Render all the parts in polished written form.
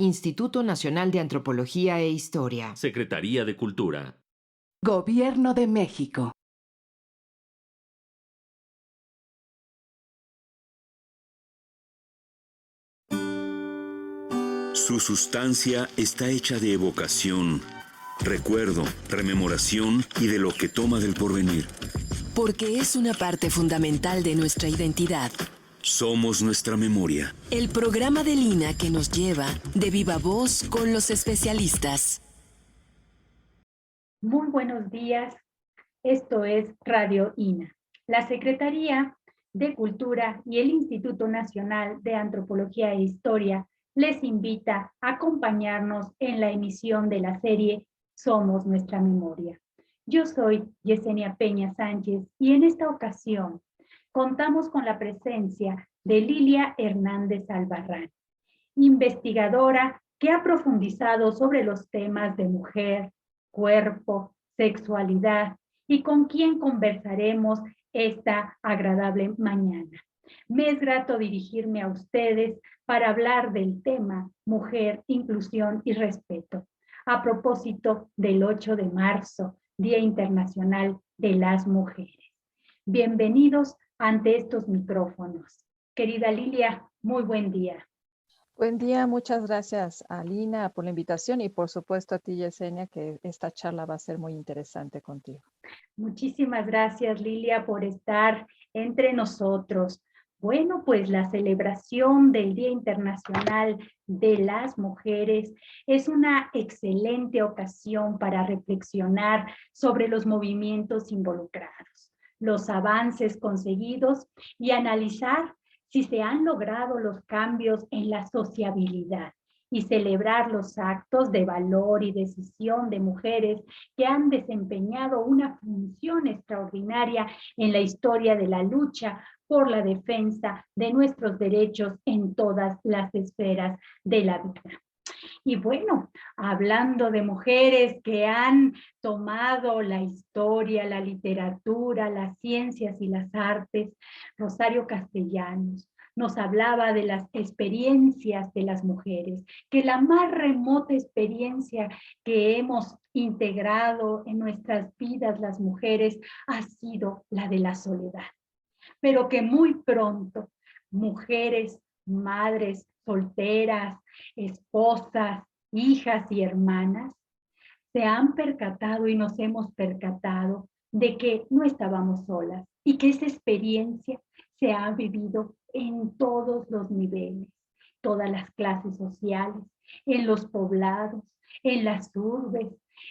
Instituto Nacional de Antropología e Historia. Secretaría de Cultura. Gobierno de México. Su sustancia está hecha de evocación, recuerdo, rememoración y de lo que toma del porvenir. Porque es una parte fundamental de nuestra identidad. Somos nuestra memoria. El programa del INA que nos lleva de viva voz con los especialistas. Muy buenos días. Esto es Radio INA. La Secretaría de Cultura y el Instituto Nacional de Antropología e Historia les invita a acompañarnos en la emisión de la serie Somos Nuestra Memoria. Yo soy Yesenia Peña Sánchez y en esta ocasión contamos con la presencia de Lilia Hernández Albarrán, investigadora que ha profundizado sobre los temas de mujer, cuerpo, sexualidad y con quien conversaremos esta agradable mañana. Me es grato dirigirme a ustedes para hablar del tema mujer, inclusión y respeto, a propósito del 8 de marzo, Día Internacional de las Mujeres. Bienvenidos ante estos micrófonos. Querida Lilia, muy buen día. Buen día, muchas gracias a Lina por la invitación y por supuesto a ti, Yesenia, que esta charla va a ser muy interesante contigo. Muchísimas gracias, Lilia, por estar entre nosotros. Bueno, pues la celebración del Día Internacional de las Mujeres es una excelente ocasión para reflexionar sobre los movimientos involucrados, los avances conseguidos y analizar si se han logrado los cambios en la sociabilidad y celebrar los actos de valor y decisión de mujeres que han desempeñado una función extraordinaria en la historia de la lucha por la defensa de nuestros derechos en todas las esferas de la vida. Y bueno, hablando de mujeres que han tomado la historia, la literatura, las ciencias y las artes, Rosario Castellanos nos hablaba de las experiencias de las mujeres, que la más remota experiencia que hemos integrado en nuestras vidas las mujeres ha sido la de la soledad, pero que muy pronto mujeres, madres, solteras, esposas, hijas y hermanas se han percatado y nos hemos percatado de que no estábamos solas y que esa experiencia se ha vivido en todos los niveles, todas las clases sociales, en los poblados, en las urbes,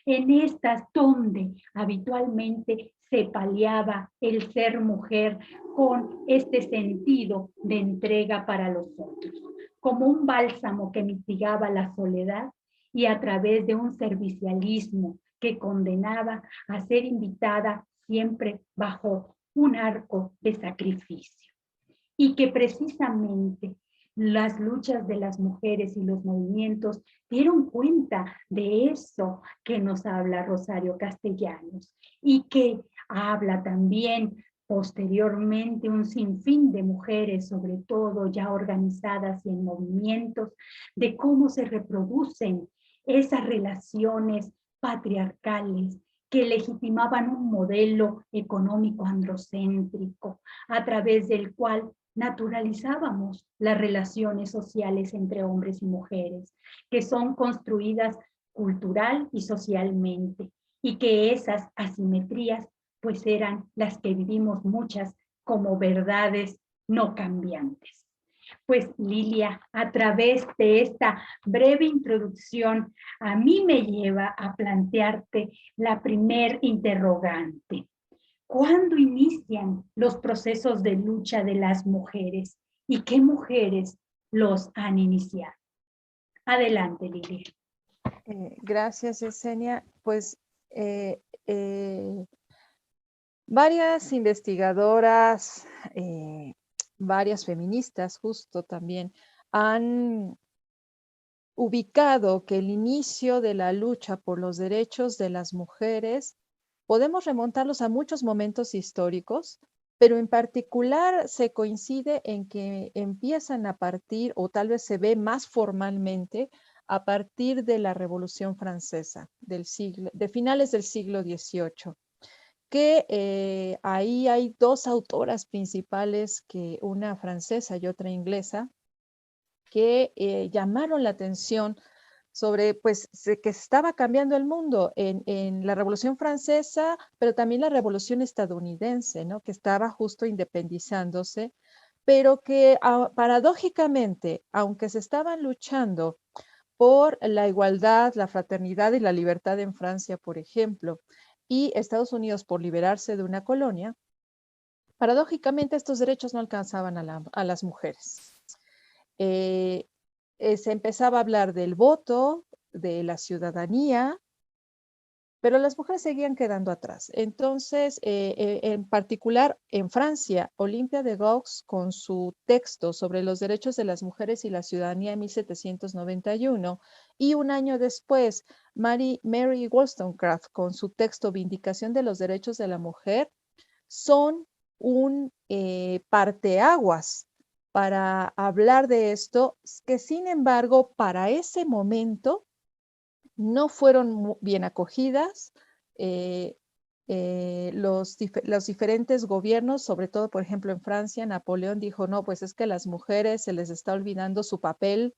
en estas donde habitualmente se paliaba el ser mujer con este sentido de entrega para los otros, como un bálsamo que mitigaba la soledad y a través de un servicialismo que condenaba a ser invitada siempre bajo un arco de sacrificio. Y que precisamente las luchas de las mujeres y los movimientos dieron cuenta de eso que nos habla Rosario Castellanos y que habla también posteriormente un sinfín de mujeres, sobre todo ya organizadas y en movimientos, de cómo se reproducen esas relaciones patriarcales que legitimaban un modelo económico androcéntrico a través del cual naturalizábamos las relaciones sociales entre hombres y mujeres, que son construidas cultural y socialmente, y que esas asimetrías pues eran las que vivimos muchas como verdades no cambiantes. Pues Lilia, a través de esta breve introducción, a mí me lleva a plantearte la primer interrogante. ¿Cuándo inician los procesos de lucha de las mujeres y qué mujeres los han iniciado? Adelante, Lilia. Gracias, Yesenia. Pues varias investigadoras, varias feministas justo también han ubicado que el inicio de la lucha por los derechos de las mujeres podemos remontarlos a muchos momentos históricos, pero en particular se coincide en que empiezan a partir, o tal vez se ve más formalmente, a partir de la Revolución Francesa de finales del siglo XVIII, que ahí hay dos autoras principales, una francesa y otra inglesa, que llamaron la atención sobre pues, que estaba cambiando el mundo en la Revolución Francesa, pero también la Revolución estadounidense, ¿no? Que estaba justo independizándose, pero que paradójicamente, aunque se estaban luchando por la igualdad, la fraternidad y la libertad en Francia, por ejemplo, y Estados Unidos por liberarse de una colonia, paradójicamente estos derechos no alcanzaban a las mujeres. Se empezaba a hablar del voto, de la ciudadanía, pero las mujeres seguían quedando atrás. Entonces, en particular en Francia, Olympia de Gaulle, con su texto sobre los derechos de las mujeres y la ciudadanía en 1791, y un año después, Mary Wollstonecraft, con su texto Vindicación de los derechos de la mujer, son un parteaguas para hablar de esto, que sin embargo, para ese momento no fueron bien acogidas. Los diferentes gobiernos, sobre todo, por ejemplo, en Francia, Napoleón dijo, no, pues es que a las mujeres se les está olvidando su papel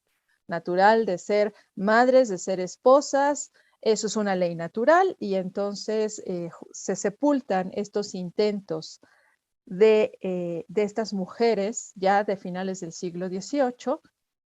natural de ser madres, de ser esposas. Eso es una ley natural, y entonces se sepultan estos intentos de estas mujeres ya de finales del siglo XVIII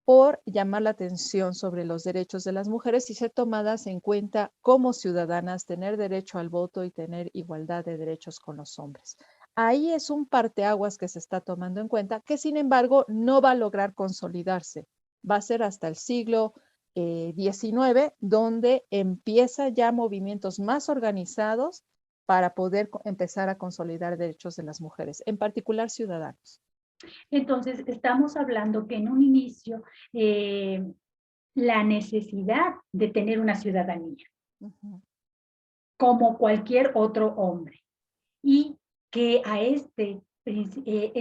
por llamar la atención sobre los derechos de las mujeres y ser tomadas en cuenta como ciudadanas, tener derecho al voto y tener igualdad de derechos con los hombres. Ahí es un parteaguas que se está tomando en cuenta, que sin embargo no va a lograr consolidarse. Va a ser hasta el siglo XIX, donde empieza ya movimientos más organizados para poder empezar a consolidar derechos de las mujeres, en particular ciudadanos. Entonces, estamos hablando que en un inicio la necesidad de tener una ciudadanía, como cualquier otro hombre, y que a este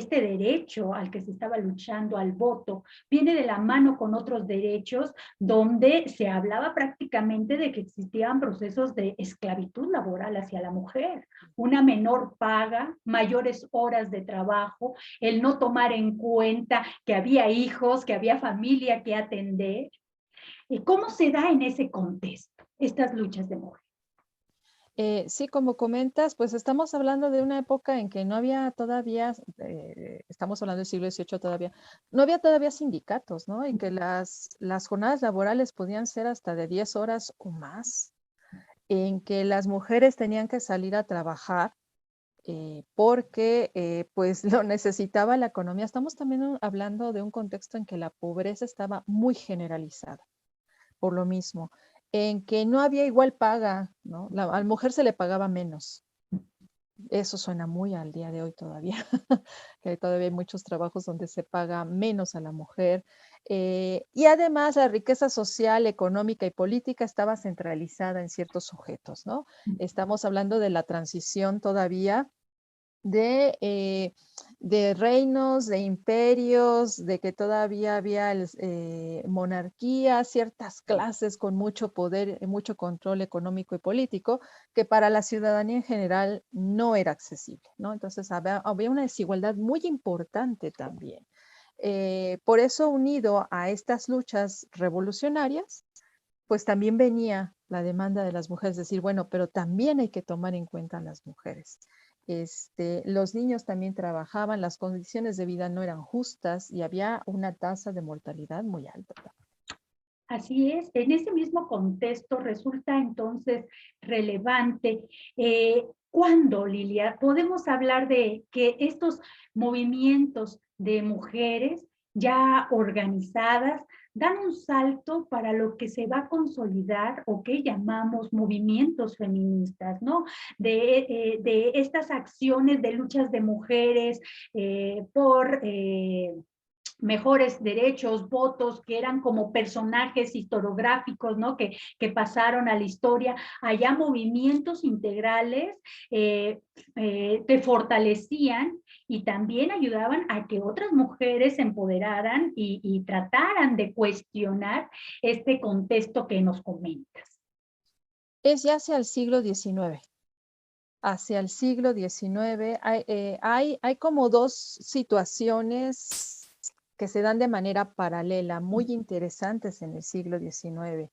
derecho al que se estaba luchando, al voto, viene de la mano con otros derechos donde se hablaba prácticamente de que existían procesos de esclavitud laboral hacia la mujer, una menor paga, mayores horas de trabajo, el no tomar en cuenta que había hijos, que había familia que atender. ¿Cómo se da en ese contexto estas luchas de mujeres? Sí, como comentas, pues estamos hablando de una época en que no había todavía, estamos hablando del siglo XVIII todavía, no había todavía sindicatos, ¿no? Y que las jornadas laborales podían ser hasta de 10 horas o más, en que las mujeres tenían que salir a trabajar porque pues lo necesitaba la economía. Estamos también hablando de un contexto en que la pobreza estaba muy generalizada, por lo mismo, en que no había igual paga, ¿no? A la mujer se le pagaba menos. Eso suena muy al día de hoy todavía, que todavía hay muchos trabajos donde se paga menos a la mujer. Y además la riqueza social, económica y política estaba centralizada en ciertos sujetos, ¿no? Estamos hablando de la transición todavía de reinos, de imperios, de que todavía había monarquía, ciertas clases con mucho poder, mucho control económico y político, que para la ciudadanía en general no era accesible, ¿no? Entonces había una desigualdad muy importante también. Por eso, unido a estas luchas revolucionarias, pues también venía la demanda de las mujeres, decir, bueno, pero también hay que tomar en cuenta a las mujeres. Los niños también trabajaban, las condiciones de vida no eran justas y había una tasa de mortalidad muy alta. Así es, en ese mismo contexto resulta entonces relevante. ¿Cuándo, Lilia, podemos hablar de que estos movimientos de mujeres ya organizadas dan un salto para lo que se va a consolidar o que llamamos movimientos feministas, ¿no? De estas acciones de luchas de mujeres por mejores derechos, votos, que eran como personajes historiográficos, ¿no? Que pasaron a la historia, allá movimientos integrales te fortalecían y también ayudaban a que otras mujeres se empoderaran y trataran de cuestionar este contexto que nos comentas. Es ya hacia el siglo XIX. Hacia el siglo XIX hay como dos situaciones que se dan de manera paralela, muy interesantes en el siglo XIX.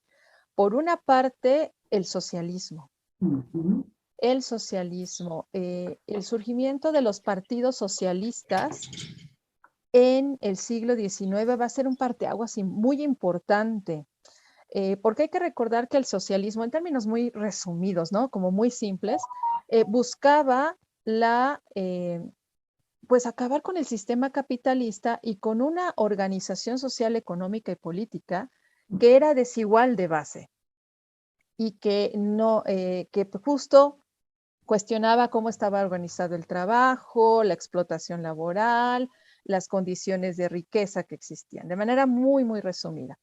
Por una parte, el socialismo. El socialismo, el surgimiento de los partidos socialistas en el siglo XIX va a ser un parteaguas muy importante, porque hay que recordar que el socialismo, en términos muy resumidos, ¿no? Como muy simples, buscaba pues acabar con el sistema capitalista y con una organización social, económica y política que era desigual de base y que que justo cuestionaba cómo estaba organizado el trabajo, la explotación laboral, las condiciones de riqueza que existían, de manera muy, muy resumida.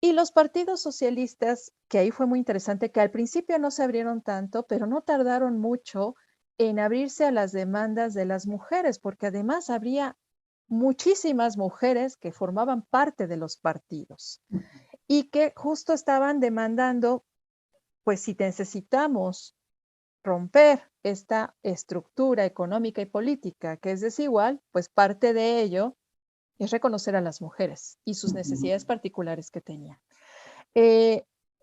Y los partidos socialistas, que ahí fue muy interesante, que al principio no se abrieron tanto, pero no tardaron mucho en abrirse a las demandas de las mujeres, porque además habría muchísimas mujeres que formaban parte de los partidos y que justo estaban demandando, pues si necesitamos romper esta estructura económica y política que es desigual, pues parte de ello es reconocer a las mujeres y sus necesidades particulares que tenían.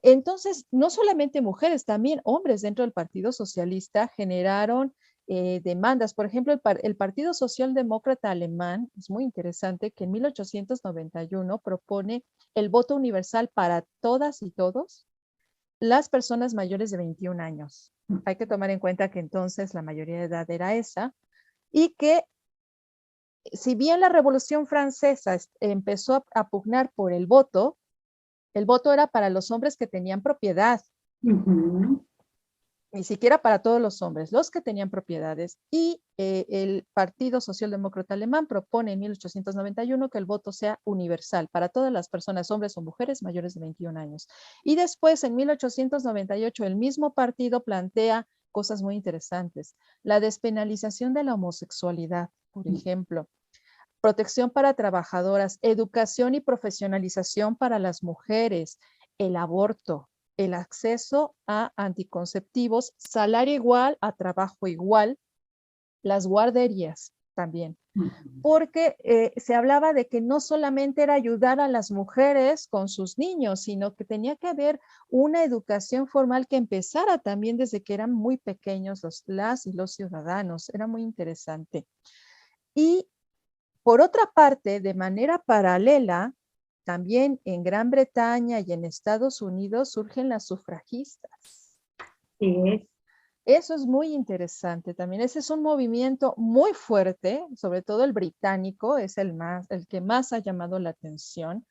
Entonces, no solamente mujeres, también hombres dentro del Partido Socialista generaron demandas. Por ejemplo, el Partido Socialdemócrata Alemán, es muy interesante, que en 1891 propone el voto universal para todas y todos las personas mayores de 21 años. Hay que tomar en cuenta que entonces la mayoría de edad era esa, y que si bien la Revolución Francesa empezó a pugnar por el voto era para los hombres que tenían propiedad. Ni siquiera para todos los hombres, los que tenían propiedades. Y el Partido Socialdemócrata Alemán propone en 1891 que el voto sea universal para todas las personas, hombres o mujeres mayores de 21 años. Y después, en 1898, el mismo partido plantea cosas muy interesantes. La despenalización de la homosexualidad, por ejemplo. Protección para trabajadoras, educación y profesionalización para las mujeres, el aborto, el acceso a anticonceptivos, salario igual a trabajo igual, las guarderías también. Porque se hablaba de que no solamente era ayudar a las mujeres con sus niños, sino que tenía que haber una educación formal que empezara también desde que eran muy pequeños las y los ciudadanos. Era muy interesante. Y por otra parte, de manera paralela, también en Gran Bretaña y en Estados Unidos surgen las sufragistas. Sí. Eso es muy interesante también. Ese es un movimiento muy fuerte, sobre todo el británico, es el que más ha llamado la atención.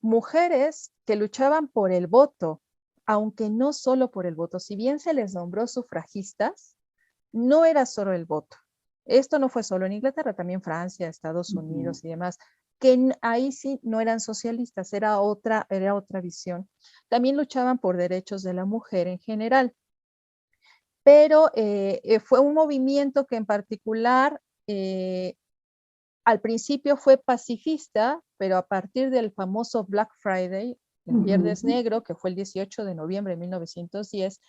Mujeres que luchaban por el voto, aunque no solo por el voto. Si bien se les nombró sufragistas, no era solo el voto. Esto no fue solo en Inglaterra, también Francia, Estados Unidos y demás, que ahí sí no eran socialistas, era otra visión. También luchaban por derechos de la mujer en general. Pero fue un movimiento que en particular al principio fue pacifista, pero a partir del famoso Black Friday, el Viernes Negro, que fue el 18 de noviembre de 1910,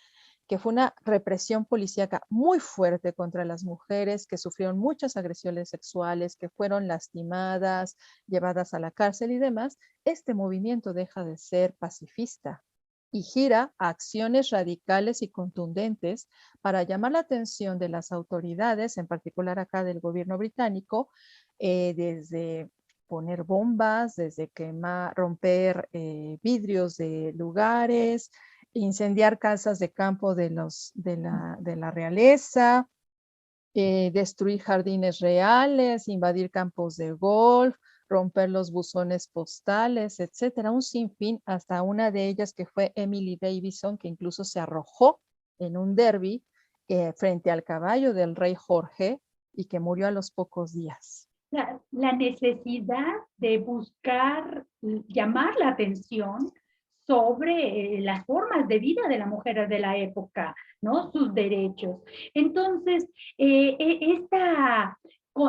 que fue una represión policíaca muy fuerte contra las mujeres, que sufrieron muchas agresiones sexuales, que fueron lastimadas, llevadas a la cárcel y demás, este movimiento deja de ser pacifista y gira a acciones radicales y contundentes para llamar la atención de las autoridades, en particular acá del gobierno británico, desde poner bombas, desde romper vidrios de lugares, incendiar casas de campo de la realeza, destruir jardines reales, invadir campos de golf, romper los buzones postales, etcétera, un sinfín, hasta una de ellas que fue Emily Davison, que incluso se arrojó en un derbi frente al caballo del rey Jorge y que murió a los pocos días. la necesidad de buscar llamar la atención sobre las formas de vida de la mujer de la época, ¿no? Sus derechos. Entonces, esta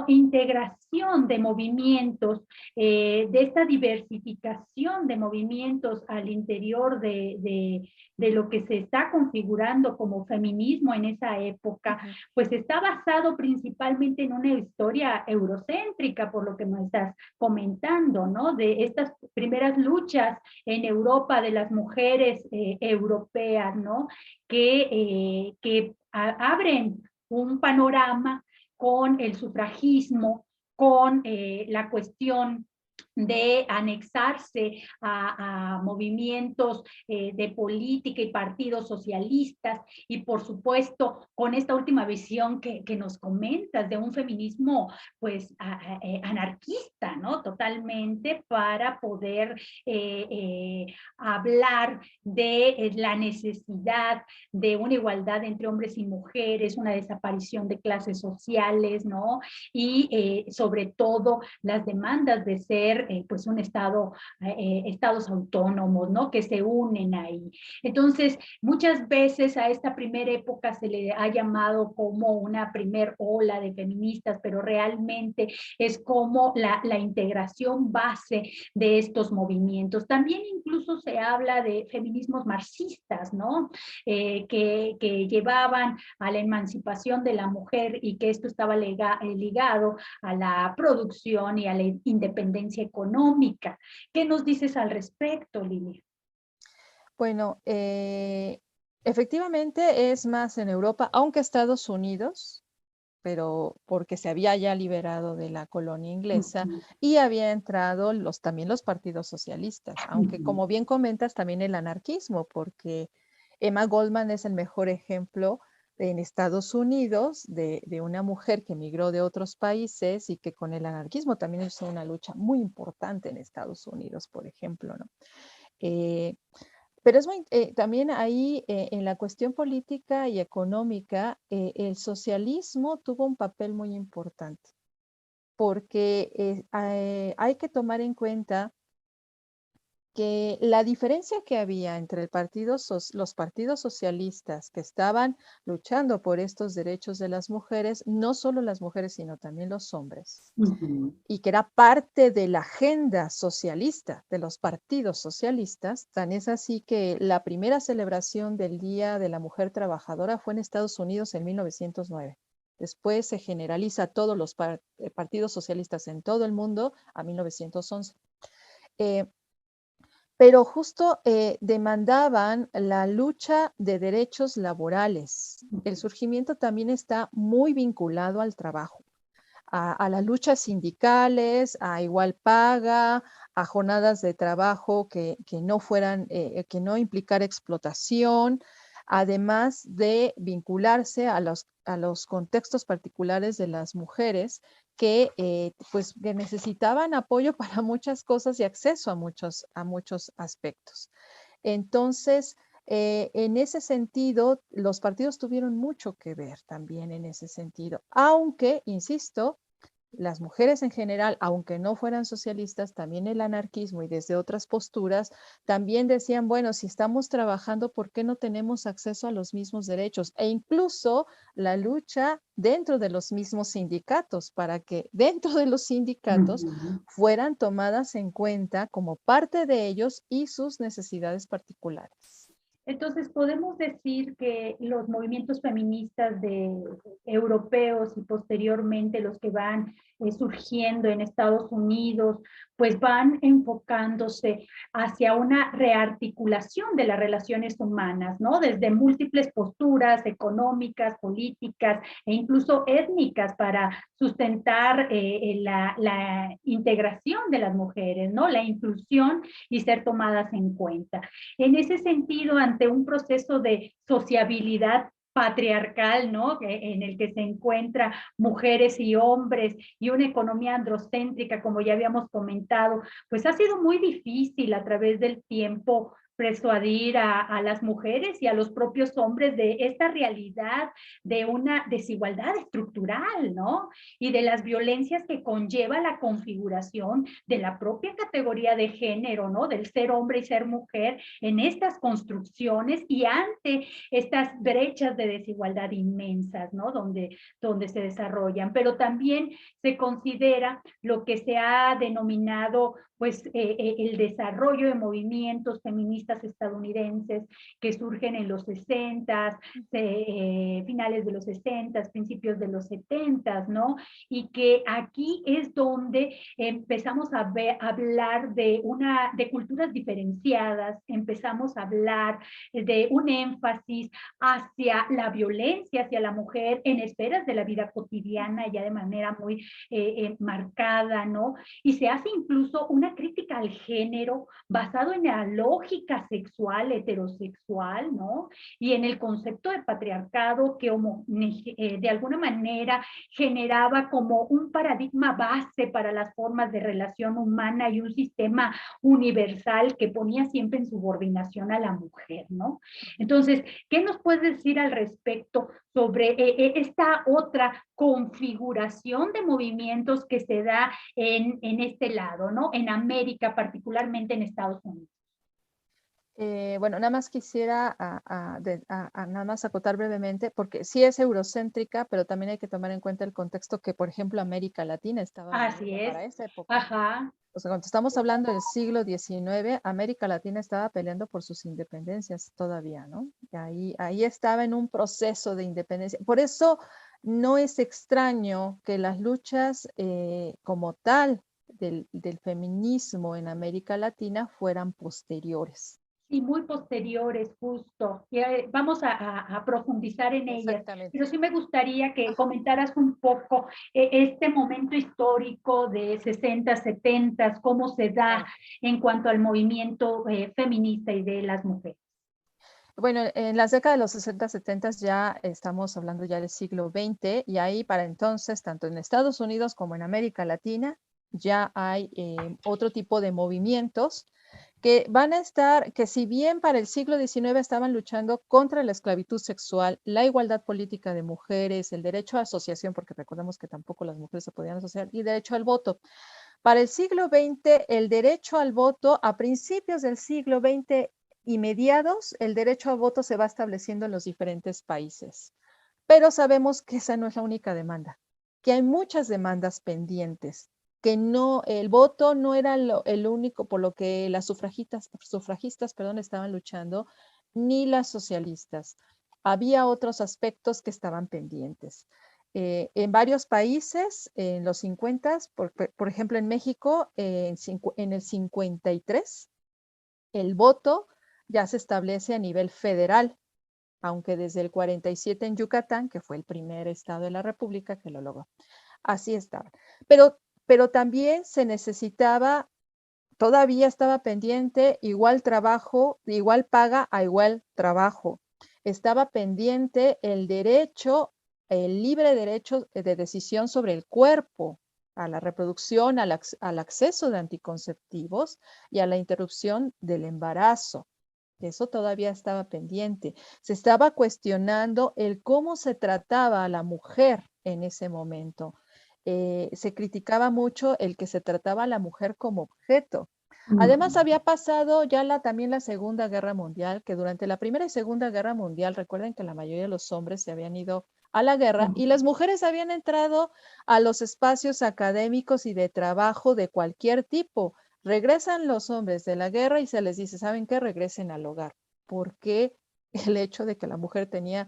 integración de movimientos, de esta diversificación de movimientos al interior de lo que se está configurando como feminismo en esa época, pues está basado principalmente en una historia eurocéntrica, por lo que me estás comentando, ¿no? De estas primeras luchas en Europa de las mujeres europeas, ¿no? Que abren un panorama con el sufragismo, con la cuestión de anexarse a movimientos de política y partidos socialistas, y por supuesto con esta última visión que nos comentas de un feminismo pues anarquista, ¿no? Totalmente, para poder hablar de la necesidad de una igualdad entre hombres y mujeres, una desaparición de clases sociales, ¿no? Y sobre todo las demandas de ser pues un estado, estados autónomos, ¿no? Que se unen ahí. Entonces, muchas veces a esta primera época se le ha llamado como una primer ola de feministas, pero realmente es como la integración base de estos movimientos. También incluso se habla de feminismos marxistas, ¿no? Que llevaban a la emancipación de la mujer, y que esto estaba ligado a la producción y a la independencia económica. ¿Qué nos dices al respecto, Lili? Bueno, efectivamente es más en Europa, aunque Estados Unidos, pero porque se había ya liberado de la colonia inglesa y había entrado también los partidos socialistas, aunque como bien comentas también el anarquismo, porque Emma Goldman es el mejor ejemplo en Estados Unidos de una mujer que emigró de otros países y que con el anarquismo también hizo una lucha muy importante en Estados Unidos, por ejemplo, ¿no? Pero es muy, también ahí en la cuestión política y económica, el socialismo tuvo un papel muy importante, porque hay que tomar en cuenta que la diferencia que había entre los partidos socialistas que estaban luchando por estos derechos de las mujeres, no solo las mujeres, sino también los hombres, y que era parte de la agenda socialista de los partidos socialistas. Tan es así que la primera celebración del Día de la Mujer Trabajadora fue en Estados Unidos en 1909. Después se generaliza a todos los partidos socialistas en todo el mundo a 1911. Pero justo demandaban la lucha de derechos laborales. El surgimiento también está muy vinculado al trabajo, a las luchas sindicales, a igual paga, a jornadas de trabajo que no fueran, que no implicara explotación, además de vincularse a los contextos particulares de las mujeres que pues que necesitaban apoyo para muchas cosas y acceso a muchos aspectos. Entonces, en ese sentido, los partidos tuvieron mucho que ver también en ese sentido, aunque, insisto, las mujeres en general, aunque no fueran socialistas, también el anarquismo y desde otras posturas, también decían, bueno, si estamos trabajando, ¿por qué no tenemos acceso a los mismos derechos? E incluso la lucha dentro de los mismos sindicatos, para que dentro de los sindicatos fueran tomadas en cuenta como parte de ellos y sus necesidades particulares. Entonces, podemos decir que los movimientos feministas europeos y posteriormente los que van surgiendo en Estados Unidos, pues van enfocándose hacia una rearticulación de las relaciones humanas, ¿no? Desde múltiples posturas económicas, políticas e incluso étnicas para sustentar la integración de las mujeres, ¿no? La inclusión y ser tomadas en cuenta. En ese sentido, ante un proceso de sociabilidad patriarcal, ¿no? En el que se encuentran mujeres y hombres y una economía androcéntrica, como ya habíamos comentado, pues ha sido muy difícil a través del tiempo persuadir a las mujeres y a los propios hombres de esta realidad de una desigualdad estructural, ¿no? Y de las violencias que conlleva la configuración de la propia categoría de género, ¿no? Del ser hombre y ser mujer en estas construcciones y ante estas brechas de desigualdad inmensas, ¿no? Donde se desarrollan. Pero también se considera lo que se ha denominado pues el desarrollo de movimientos feministas estadounidenses que surgen en los 60, finales de los 60, principios de los 70, ¿no? Y que aquí es donde empezamos a hablar de culturas diferenciadas, empezamos a hablar de un énfasis hacia la violencia hacia la mujer en esferas de la vida cotidiana ya de manera muy marcada, ¿no? Y se hace incluso una crítica al género basado en la lógica sexual, heterosexual, ¿no? Y en el concepto de patriarcado que de alguna manera generaba como un paradigma base para las formas de relación humana y un sistema universal que ponía siempre en subordinación a la mujer, ¿no? Entonces, ¿qué nos puedes decir al respecto sobre esta otra configuración de movimientos que se da en este lado, ¿no? En América, particularmente en Estados Unidos. Bueno, nada más quisiera nada más acotar brevemente, porque sí es eurocéntrica, pero también hay que tomar en cuenta el contexto que, por ejemplo, América Latina estaba Así es. para esa época. Ajá. O sea, cuando estamos hablando del siglo XIX, América Latina estaba peleando por sus independencias todavía, ¿no? Y ahí estaba en un proceso de independencia. Por eso no es extraño que las luchas como tal del feminismo en América Latina fueran posteriores. Y muy posteriores, justo. Y, vamos a profundizar en ellas. Pero sí me gustaría que comentaras un poco este momento histórico de 60, 70, cómo se da en cuanto al movimiento feminista y de las mujeres. Bueno, en las décadas de los 60, 70 ya estamos hablando ya del siglo XX y ahí para entonces, tanto en Estados Unidos como en América Latina, ya hay otro tipo de movimientos que van a estar, que si bien para el siglo XIX estaban luchando contra la esclavitud sexual, la igualdad política de mujeres, el derecho a asociación, porque recordemos que tampoco las mujeres se podían asociar, y derecho al voto. Para el siglo XX, el derecho al voto, a principios del siglo XX y mediados, el derecho al voto se va estableciendo en los diferentes países. Pero sabemos que esa no es la única demanda, que hay muchas demandas pendientes, que no, el voto no era el único por lo que las sufragistas estaban luchando, ni las socialistas. Había otros aspectos que estaban pendientes. En varios países, en los 50, por ejemplo en México, en el 53, el voto ya se establece a nivel federal, aunque desde el 47 en Yucatán, que fue el primer estado de la República que lo logró. Así estaba. Pero también se necesitaba, todavía estaba pendiente igual trabajo, igual paga a igual trabajo. Estaba pendiente el derecho, el libre derecho de decisión sobre el cuerpo, a la reproducción, al acceso de anticonceptivos y a la interrupción del embarazo. Eso todavía estaba pendiente. Se estaba cuestionando el cómo se trataba a la mujer en ese momento. Se criticaba mucho el que se trataba a la mujer como objeto. Además, había pasado ya también la Segunda Guerra Mundial, que durante la Primera y Segunda Guerra Mundial, recuerden que la mayoría de los hombres se habían ido a la guerra y las mujeres habían entrado a los espacios académicos y de trabajo de cualquier tipo. Regresan los hombres de la guerra y se les dice, ¿saben qué? Regresen al hogar. ¿Por qué el hecho de que la mujer tenía,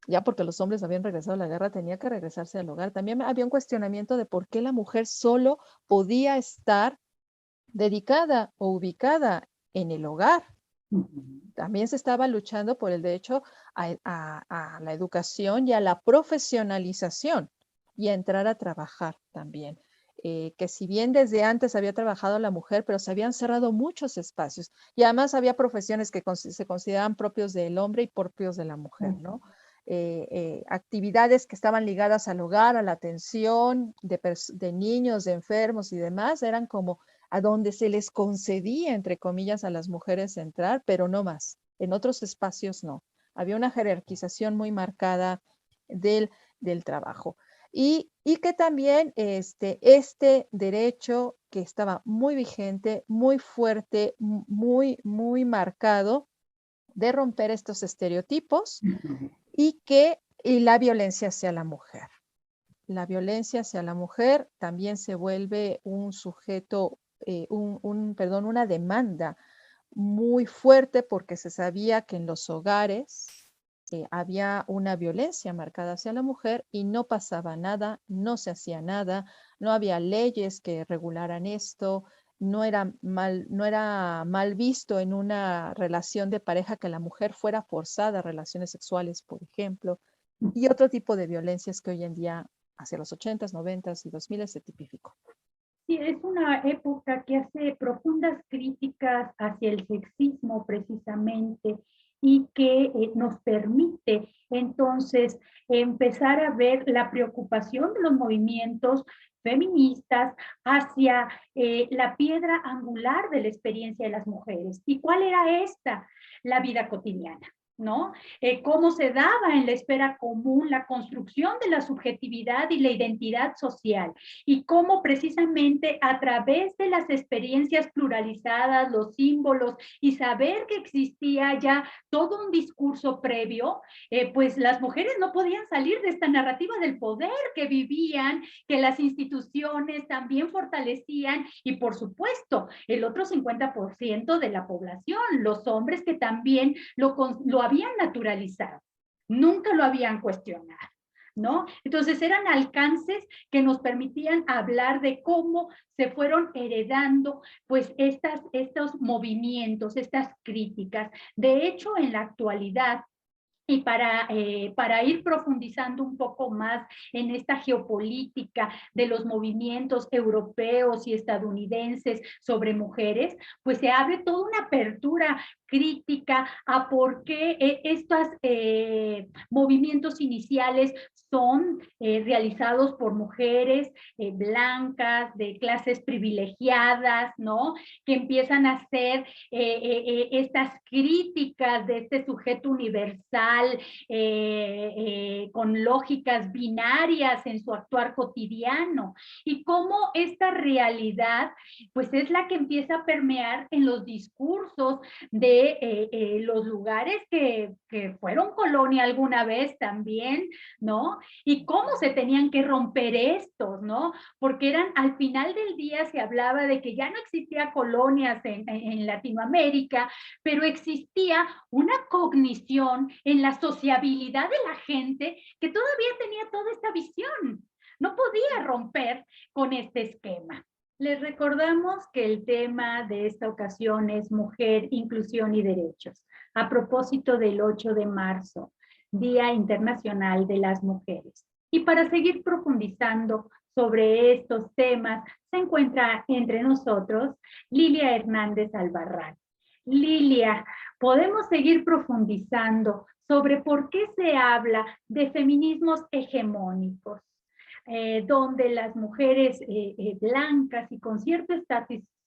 ya porque los hombres habían regresado a la guerra, tenía que regresarse al hogar? También había un cuestionamiento de por qué la mujer solo podía estar dedicada o ubicada en el hogar. También se estaba luchando por el derecho a la educación y a la profesionalización y a entrar a trabajar también. Que si bien desde antes había trabajado la mujer, pero se habían cerrado muchos espacios y además había profesiones que se consideraban propios del hombre y propios de la mujer, ¿no? Actividades que estaban ligadas al hogar, a la atención de niños, de enfermos y demás, eran como a donde se les concedía, entre comillas, a las mujeres entrar, pero no más. En otros espacios no. Había una jerarquización muy marcada del trabajo. Y que también este derecho que estaba muy vigente, muy fuerte, muy marcado de romper estos estereotipos y la violencia hacia la mujer. La violencia hacia la mujer también se vuelve un sujeto, una demanda muy fuerte porque se sabía que en los hogares había una violencia marcada hacia la mujer y no pasaba nada, no se hacía nada, no había leyes que regularan esto, no era mal visto en una relación de pareja que la mujer fuera forzada a relaciones sexuales, por ejemplo, y otro tipo de violencias que hoy en día, hacia los 80s, 90s y 2000 se tipificó. Sí, es una época que hace profundas críticas hacia el sexismo precisamente y que nos permite entonces empezar a ver la preocupación de los movimientos feministas hacia la piedra angular de la experiencia de las mujeres. ¿Y cuál era esta? La vida cotidiana. ¿No? Cómo se daba en la esfera común la construcción de la subjetividad y la identidad social y cómo precisamente a través de las experiencias pluralizadas, los símbolos y saber que existía ya todo un discurso previo, pues las mujeres no podían salir de esta narrativa del poder que vivían, que las instituciones también fortalecían y por supuesto el otro 50% de la población, los hombres que también lo habían naturalizado, nunca lo habían cuestionado, ¿no? Entonces eran alcances que nos permitían hablar de cómo se fueron heredando pues estos movimientos, estas críticas. De hecho, en la actualidad, y para ir profundizando un poco más en esta geopolítica de los movimientos europeos y estadounidenses sobre mujeres, pues se abre toda una apertura crítica a por qué estos movimientos iniciales son realizados por mujeres blancas, de clases privilegiadas, ¿no? Que empiezan a hacer estas críticas de este sujeto universal con lógicas binarias en su actuar cotidiano y cómo esta realidad pues es la que empieza a permear en los discursos de los lugares que fueron colonia alguna vez también, ¿no? Y cómo se tenían que romper estos, ¿no? Porque eran, al final del día se hablaba de que ya no existía colonias en Latinoamérica, pero existía una cognición en la sociabilidad de la gente que todavía tenía toda esta visión. No podía romper con este esquema. Les recordamos que el tema de esta ocasión es mujer, inclusión y derechos, a propósito del 8 de marzo, Día Internacional de las Mujeres. Y para seguir profundizando sobre estos temas, se encuentra entre nosotros Lilia Hernández Albarrán. Lilia, podemos seguir profundizando sobre por qué se habla de feminismos hegemónicos, donde las mujeres blancas y con cierto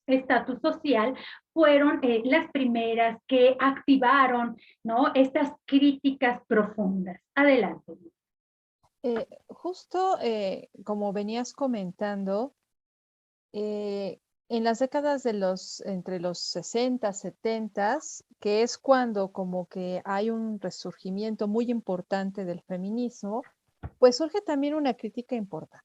estatus social fueron las primeras que activaron, ¿no?, estas críticas profundas. Adelante. Justo como venías comentando, en las décadas entre los 60, 70, que es cuando como que hay un resurgimiento muy importante del feminismo, pues surge también una crítica importante.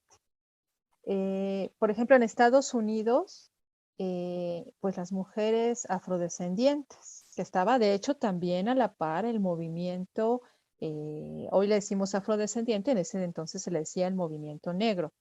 Por ejemplo, en Estados Unidos, pues las mujeres afrodescendientes, que estaba de hecho también a la par el movimiento, hoy le decimos afrodescendiente, en ese entonces se le decía el movimiento negro.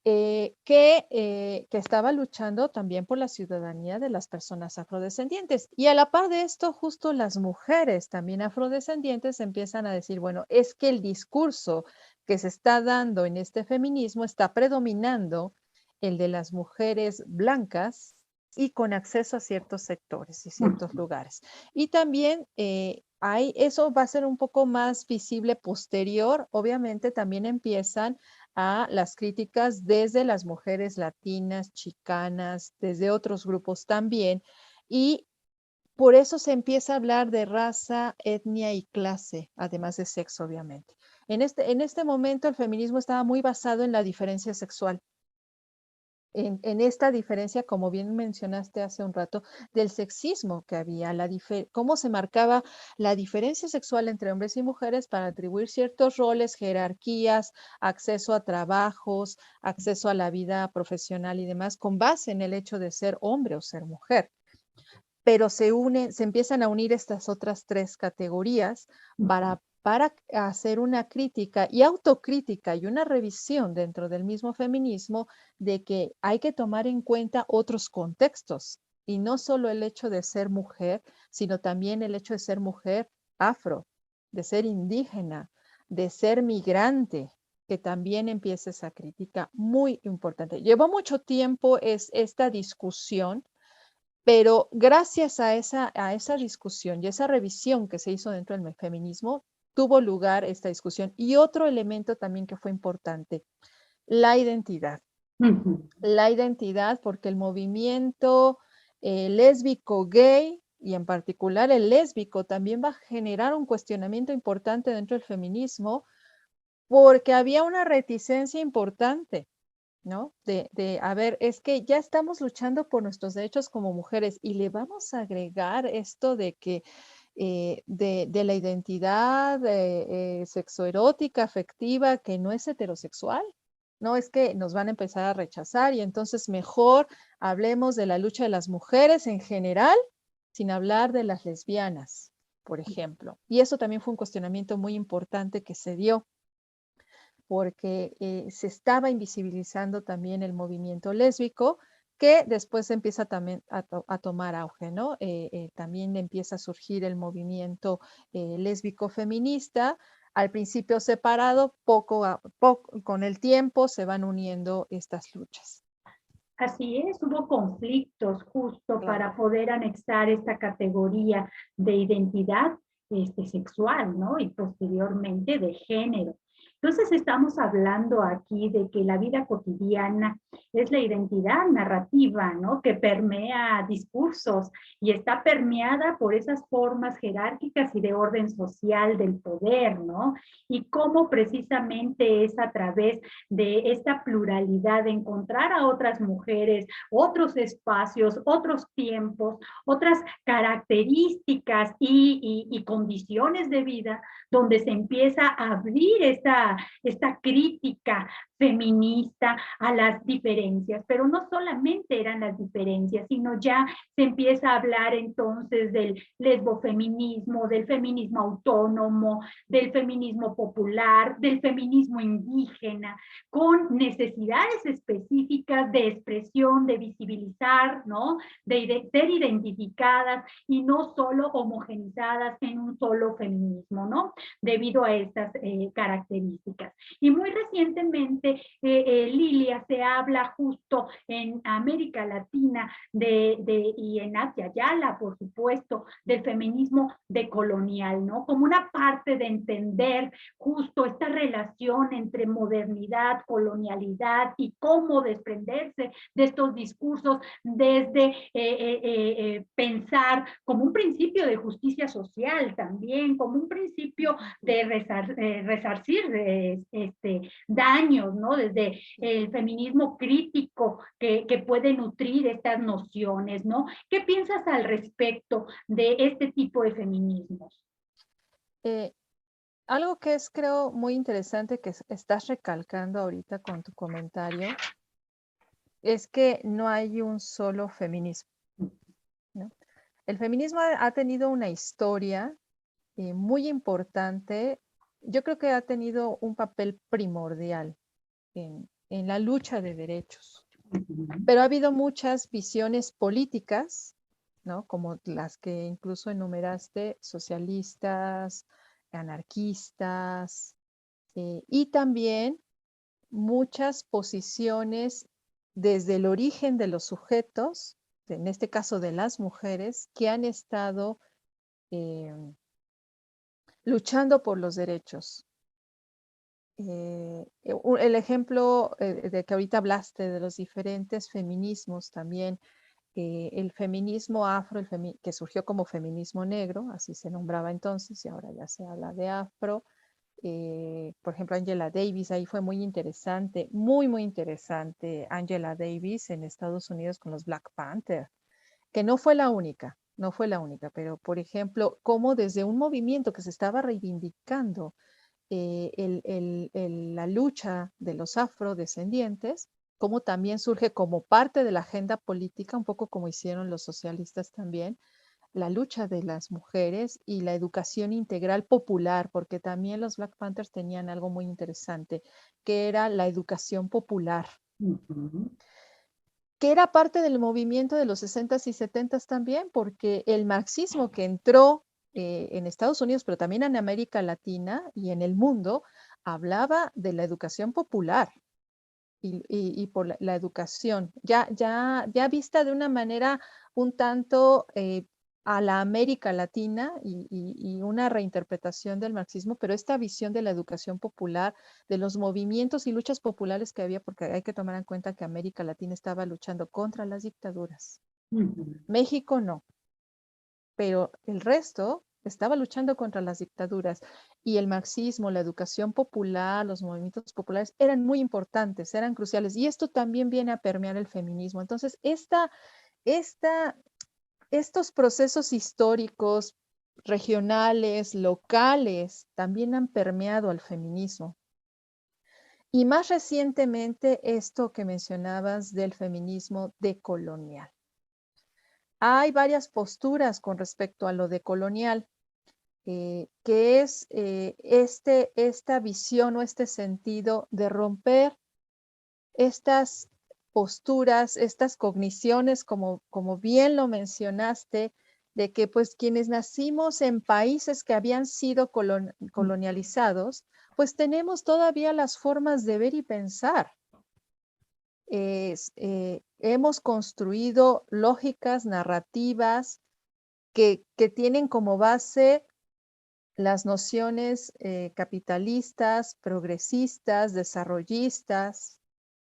Que estaba luchando también por la ciudadanía de las personas afrodescendientes. Y a la par de esto, justo las mujeres también afrodescendientes empiezan a decir, bueno, es que el discurso que se está dando en este feminismo está predominando el de las mujeres blancas y con acceso a ciertos sectores y ciertos lugares. Y también eso va a ser un poco más visible posterior. Obviamente también empiezan a las críticas desde las mujeres latinas, chicanas, desde otros grupos también, y por eso se empieza a hablar de raza, etnia y clase, además de sexo, obviamente. En este momento el feminismo estaba muy basado en la diferencia sexual, en esta diferencia, como bien mencionaste hace un rato, del sexismo que había, cómo se marcaba la diferencia sexual entre hombres y mujeres para atribuir ciertos roles, jerarquías, acceso a trabajos, acceso a la vida profesional y demás, con base en el hecho de ser hombre o ser mujer. Pero se empiezan a unir estas otras tres categorías para hacer una crítica y autocrítica y una revisión dentro del mismo feminismo de que hay que tomar en cuenta otros contextos y no solo el hecho de ser mujer, sino también el hecho de ser mujer afro, de ser indígena, de ser migrante, que también empieza esa crítica muy importante. Llevó mucho tiempo esta discusión, pero gracias a esa discusión y esa revisión que se hizo dentro del feminismo, tuvo lugar esta discusión. Y otro elemento también que fue importante, la identidad. La identidad, porque el movimiento lésbico gay, y en particular el lésbico, también va a generar un cuestionamiento importante dentro del feminismo, porque había una reticencia importante, ¿no? A ver, es que ya estamos luchando por nuestros derechos como mujeres y le vamos a agregar esto de que de la identidad sexoerótica, afectiva, que no es heterosexual. No, es que nos van a empezar a rechazar y entonces mejor hablemos de la lucha de las mujeres en general, sin hablar de las lesbianas, por ejemplo. Y eso también fue un cuestionamiento muy importante que se dio, porque se estaba invisibilizando también el movimiento lésbico, que después empieza también a tomar auge, ¿no? También empieza a surgir el movimiento lésbico feminista, al principio separado, poco a poco, con el tiempo se van uniendo estas luchas. Así es, hubo conflictos justo Claro. para poder anexar esta categoría de identidad sexual, ¿no? Y posteriormente de género. Entonces estamos hablando aquí de que la vida cotidiana es la identidad narrativa, ¿no? Que permea discursos y está permeada por esas formas jerárquicas y de orden social del poder, ¿no? Y cómo precisamente es a través de esta pluralidad de encontrar a otras mujeres, otros espacios, otros tiempos, otras características y condiciones de vida, donde se empieza a abrir esta crítica feminista a las diferencias, pero no solamente eran las diferencias, sino ya se empieza a hablar entonces del lesbofeminismo, del feminismo autónomo, del feminismo popular, del feminismo indígena, con necesidades específicas de expresión, de visibilizar, ¿no? De ser identificadas y no solo homogenizadas en un solo feminismo, ¿no? Debido a estas características. Y muy recientemente, Lilia, se habla justo en América Latina y en Asia Yala, por supuesto, del feminismo decolonial, ¿no? Como una parte de entender justo esta relación entre modernidad, colonialidad y cómo desprenderse de estos discursos desde pensar como un principio de justicia social también, como un principio de resarcir daños, ¿no? Desde el feminismo crítico que puede nutrir estas nociones, ¿no? ¿Qué piensas al respecto de este tipo de feminismos? Algo que es, creo, muy interesante que estás recalcando ahorita con tu comentario es que no hay un solo feminismo, ¿no? El feminismo ha tenido una historia muy importante. Yo creo que ha tenido un papel primordial en la lucha de derechos, pero ha habido muchas visiones políticas, ¿no? Como las que incluso enumeraste, socialistas, anarquistas, y también muchas posiciones desde el origen de los sujetos, en este caso de las mujeres, que han estado luchando por los derechos. el ejemplo de que ahorita hablaste de los diferentes feminismos también, el feminismo afro, que surgió como feminismo negro, así se nombraba entonces, y ahora ya se habla de afro. Por ejemplo, Angela Davis, ahí fue muy interesante, muy, muy interesante Angela Davis en Estados Unidos con los Black Panther, que no fue la única, no fue la única, pero por ejemplo, como desde un movimiento que se estaba reivindicando la lucha de los afrodescendientes, como también surge como parte de la agenda política, un poco como hicieron los socialistas también, la lucha de las mujeres y la educación integral popular, porque también los Black Panthers tenían algo muy interesante, que era la educación popular, que era parte del movimiento de los 60s y 70s también, porque el marxismo que entró en Estados Unidos, pero también en América Latina y en el mundo, hablaba de la educación popular y por la educación, ya vista de una manera un tanto a la América Latina y una reinterpretación del marxismo, pero esta visión de la educación popular, de los movimientos y luchas populares que había, porque hay que tomar en cuenta que América Latina estaba luchando contra las dictaduras. México no, pero el resto estaba luchando contra las dictaduras y el marxismo, la educación popular, los movimientos populares eran muy importantes, eran cruciales y esto también viene a permear el feminismo. Entonces, estos procesos históricos, regionales, locales, también han permeado al feminismo. Y más recientemente, esto que mencionabas del feminismo decolonial. Hay varias posturas con respecto a lo decolonial, que es esta visión o este sentido de romper estas posturas, estas cogniciones, como bien lo mencionaste, de que pues quienes nacimos en países que habían sido colonializados, pues tenemos todavía las formas de ver y pensar. Hemos construido lógicas narrativas que tienen como base las nociones capitalistas, progresistas, desarrollistas,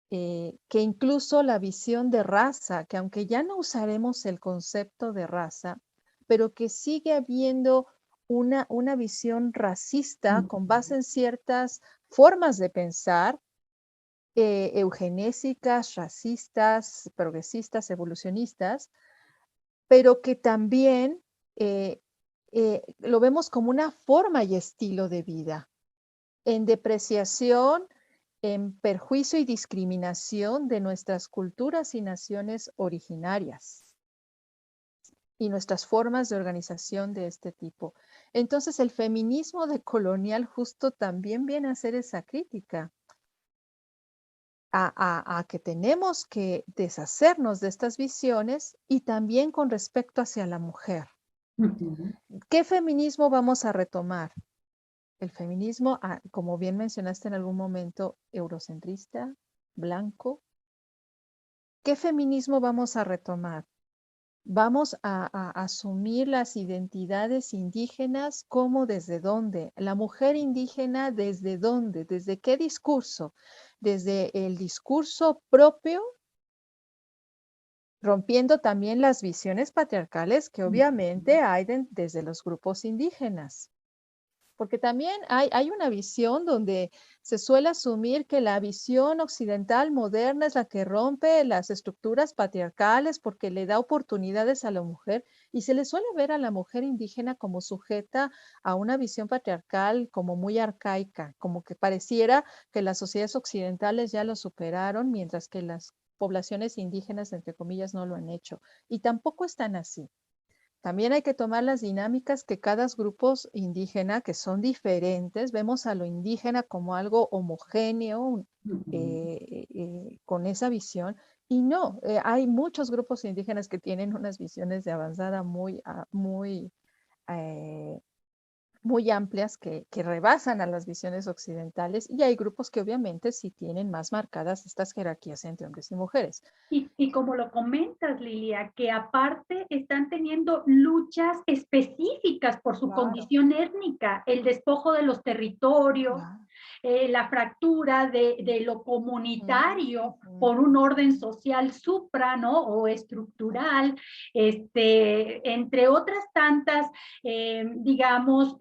que incluso la visión de raza, que aunque ya no usaremos el concepto de raza, pero que sigue habiendo una visión racista con base en ciertas formas de pensar, eugenésicas, racistas, progresistas, evolucionistas, pero que también lo vemos como una forma y estilo de vida, en depreciación, en perjuicio y discriminación de nuestras culturas y naciones originarias y nuestras formas de organización de este tipo. Entonces, el feminismo decolonial justo también viene a hacer esa crítica a que tenemos que deshacernos de estas visiones y también con respecto hacia la mujer. ¿Qué feminismo vamos a retomar? El feminismo, como bien mencionaste en algún momento, eurocentrista, blanco. ¿Qué feminismo vamos a retomar? Vamos a asumir las identidades indígenas como desde dónde. La mujer indígena desde dónde, desde qué discurso. Desde el discurso propio, rompiendo también las visiones patriarcales que obviamente hay desde los grupos indígenas. Porque también hay una visión donde se suele asumir que la visión occidental moderna es la que rompe las estructuras patriarcales porque le da oportunidades a la mujer y se le suele ver a la mujer indígena como sujeta a una visión patriarcal como muy arcaica, como que pareciera que las sociedades occidentales ya lo superaron mientras que las poblaciones indígenas, entre comillas, no lo han hecho. Y tampoco están así. También hay que tomar las dinámicas que cada grupo indígena, que son diferentes, vemos a lo indígena como algo homogéneo, con esa visión, y no, hay muchos grupos indígenas que tienen unas visiones de avanzada muy muy amplias que rebasan a las visiones occidentales, y hay grupos que obviamente sí tienen más marcadas estas jerarquías entre hombres y mujeres. Y como lo comentas, Lilia, que aparte están teniendo luchas específicas por su Claro. condición étnica, el despojo de los territorios, Claro. la fractura de lo comunitario Ujú. por un orden social supra, ¿no? O estructural, entre otras tantas, digamos,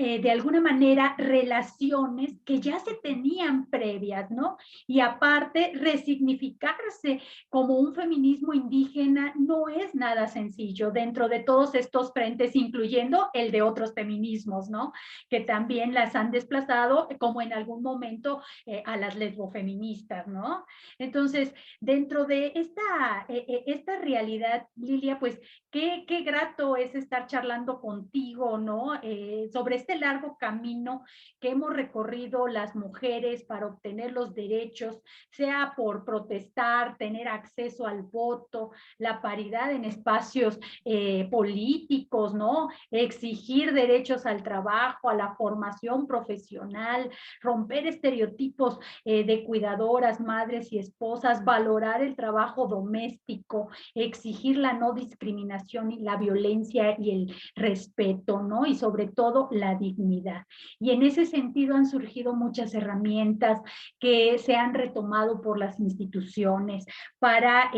de alguna manera relaciones que ya se tenían previas, ¿no? Y aparte, resignificarse como un feminismo indígena no es nada sencillo dentro de todos estos frentes, incluyendo el de otros feminismos, ¿no? Que también las han desplazado, como en algún momento a las lesbofeministas, ¿no? Entonces, dentro de esta realidad, Lilia, pues qué grato es estar charlando contigo, ¿no? Sobre este largo camino que hemos recorrido las mujeres para obtener los derechos, sea por protestar, tener acceso al voto, la paridad en espacios políticos, ¿no? Exigir derechos al trabajo, a la formación profesional, romper estereotipos de cuidadoras, madres y esposas, valorar el trabajo doméstico, exigir la no discriminación y la violencia y el respeto, ¿no? Y sobre todo la dignidad. Y en ese sentido han surgido muchas herramientas que se han retomado por las instituciones para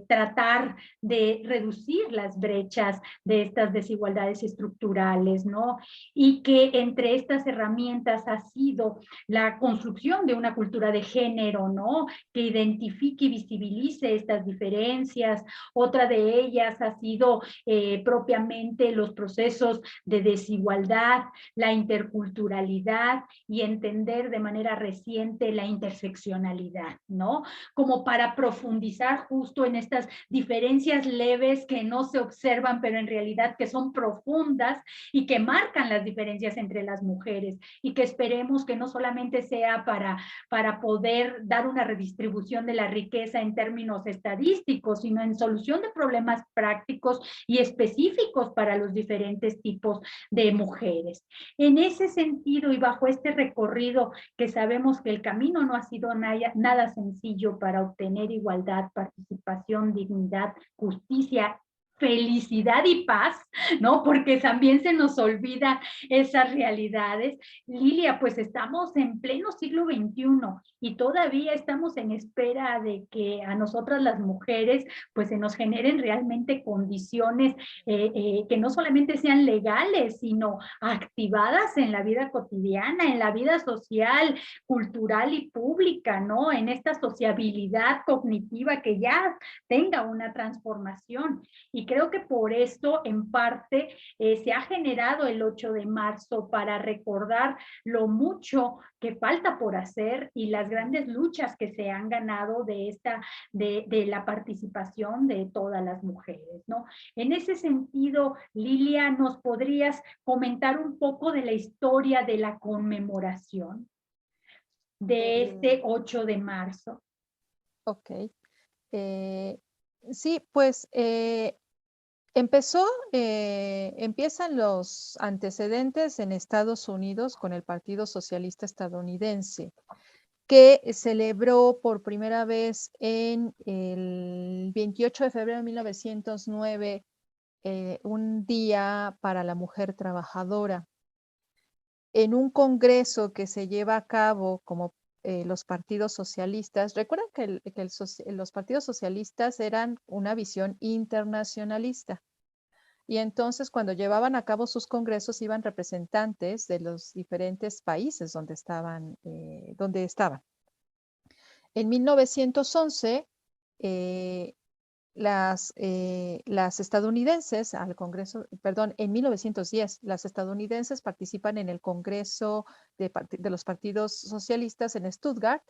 tratar de reducir las brechas de estas desigualdades estructurales, ¿no? Y que entre estas herramientas ha sido la construcción de una cultura de género, ¿no? Que identifique y visibilice estas diferencias. Otra de ellas ha sido propiamente los procesos de desigualdad, la interculturalidad y entender de manera reciente la interseccionalidad, ¿no? Como para profundizar justo en estas diferencias leves que no se observan, pero en realidad que son profundas y que marcan las diferencias entre las mujeres, y que esperemos que no solamente sea para poder dar una redistribución de la riqueza en términos estadísticos, sino en solución de problemas prácticos y específicos para los diferentes tipos de mujeres. En ese sentido y bajo este recorrido, que sabemos que el camino no ha sido nada sencillo para obtener igualdad, participación, dignidad, justicia, felicidad y paz, ¿no? Porque también se nos olvida esas realidades. Lilia, pues estamos en pleno siglo XXI y todavía estamos en espera de que a nosotras las mujeres pues se nos generen realmente condiciones que no solamente sean legales, sino activadas en la vida cotidiana, en la vida social, cultural y pública, ¿no? En esta sociabilidad cognitiva que ya tenga una transformación. Y creo que por esto, en parte, se ha generado el 8 de marzo para recordar lo mucho que falta por hacer y las grandes luchas que se han ganado de la participación de todas las mujeres, ¿no? En ese sentido, Lilia, ¿nos podrías comentar un poco de la historia de la conmemoración de este 8 de marzo? Ok. Sí, pues empiezan los antecedentes en Estados Unidos con el Partido Socialista Estadounidense, que celebró por primera vez en el 28 de febrero de 1909 un día para la mujer trabajadora. En un congreso que se lleva a cabo como los partidos socialistas, recuerdan que los partidos socialistas eran una visión internacionalista. Y entonces cuando llevaban a cabo sus congresos iban representantes de los diferentes países donde estaban. En 1911, las estadounidenses al Congreso, perdón, en 1910, las estadounidenses participan en el Congreso de los partidos socialistas en Stuttgart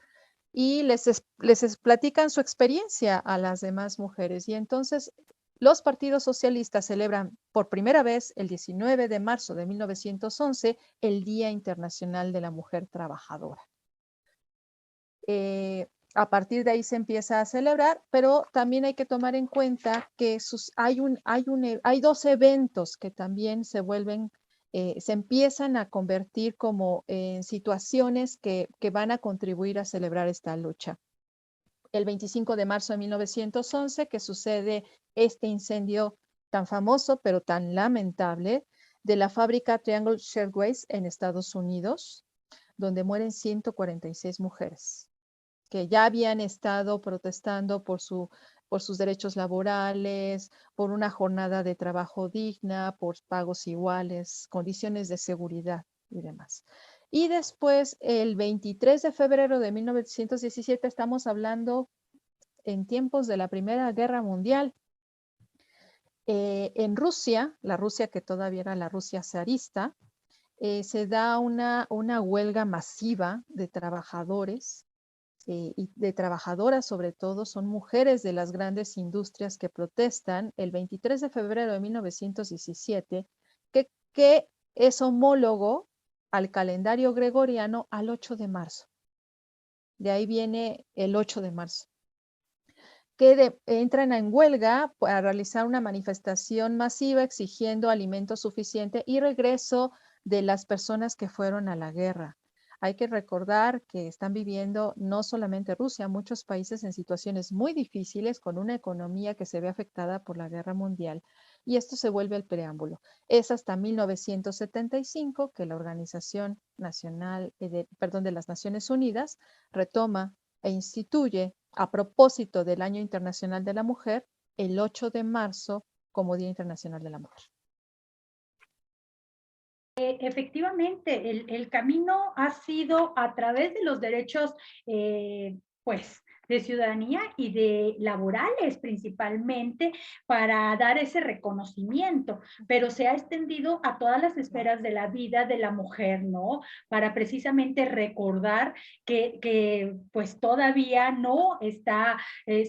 y les platican su experiencia a las demás mujeres. Y entonces los partidos socialistas celebran por primera vez el 19 de marzo de 1911 el Día Internacional de la Mujer Trabajadora. A partir de ahí se empieza a celebrar, pero también hay que tomar en cuenta que hay dos eventos que también se vuelven se empiezan a convertir como en situaciones que van a contribuir a celebrar esta lucha. El 25 de marzo de 1911, que sucede este incendio tan famoso, pero tan lamentable, de la fábrica Triangle Shirtwaist en Estados Unidos, donde mueren 146 mujeres, que ya habían estado protestando por sus derechos laborales, por una jornada de trabajo digna, por pagos iguales, condiciones de seguridad y demás. Y después, el 23 de febrero de 1917, estamos hablando en tiempos de la Primera Guerra Mundial. En Rusia, la Rusia que todavía era la Rusia zarista, se da una huelga masiva de trabajadores y de trabajadoras, sobre todo, son mujeres de las grandes industrias que protestan el 23 de febrero de 1917, que es homólogo al calendario gregoriano al 8 de marzo. De ahí viene el 8 de marzo. Que entran en huelga para realizar una manifestación masiva exigiendo alimento suficiente y regreso de las personas que fueron a la guerra. Hay que recordar que están viviendo no solamente Rusia, muchos países en situaciones muy difíciles con una economía que se ve afectada por la guerra mundial, y esto se vuelve el preámbulo. Es hasta 1975 que la Organización Nacional, de las Naciones Unidas retoma e instituye, a propósito del Año Internacional de la Mujer, el 8 de marzo como Día Internacional de la Mujer. Efectivamente, el camino ha sido a través de los derechos, pues, de ciudadanía y de laborales principalmente, para dar ese reconocimiento, pero se ha extendido a todas las esferas de la vida de la mujer, ¿no? Para precisamente recordar que pues todavía no está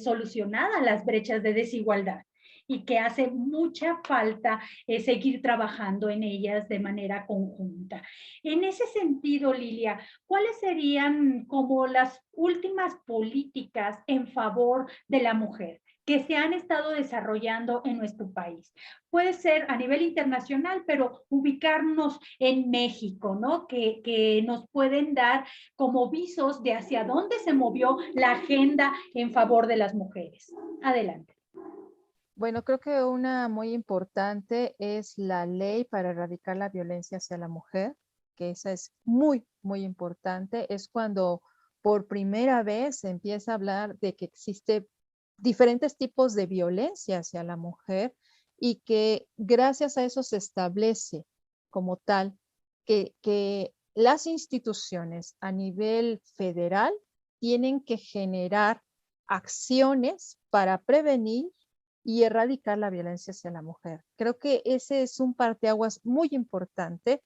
solucionada las brechas de desigualdad y que hace mucha falta seguir trabajando en ellas de manera conjunta. En ese sentido, Lilia, ¿cuáles serían como las últimas políticas en favor de la mujer que se han estado desarrollando en nuestro país? Puede ser a nivel internacional, pero ubicarnos en México, ¿no? Que nos pueden dar como visos de hacia dónde se movió la agenda en favor de las mujeres. Adelante. Bueno, creo que una muy importante es la ley para erradicar la violencia hacia la mujer, que esa es muy, muy importante. Es cuando por primera vez se empieza a hablar de que existe diferentes tipos de violencia hacia la mujer y que gracias a eso se establece como tal que las instituciones a nivel federal tienen que generar acciones para prevenir y erradicar la violencia hacia la mujer. Creo que ese es un parteaguas muy importante,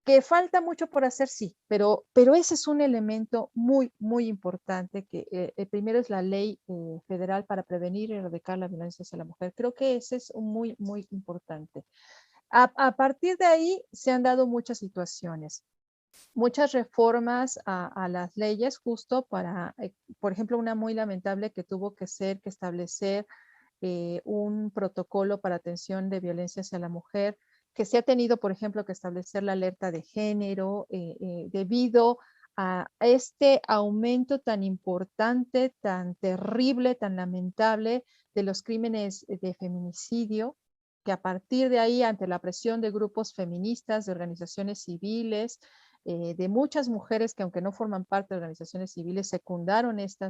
que falta mucho por hacer, sí, pero ese es un elemento muy, muy importante, que el primero es la ley federal para prevenir y erradicar la violencia hacia la mujer. Creo que ese es muy, muy importante. A partir de ahí se han dado muchas situaciones, muchas reformas a las leyes justo para, por ejemplo, una muy lamentable que tuvo que establecer un protocolo para atención de violencia hacia la mujer, que se ha tenido, por ejemplo, que establecer la alerta de género debido a este aumento tan importante, tan terrible, tan lamentable de los crímenes de feminicidio, que a partir de ahí, ante la presión de grupos feministas, de organizaciones civiles, de muchas mujeres que, aunque no forman parte de organizaciones civiles, secundaron este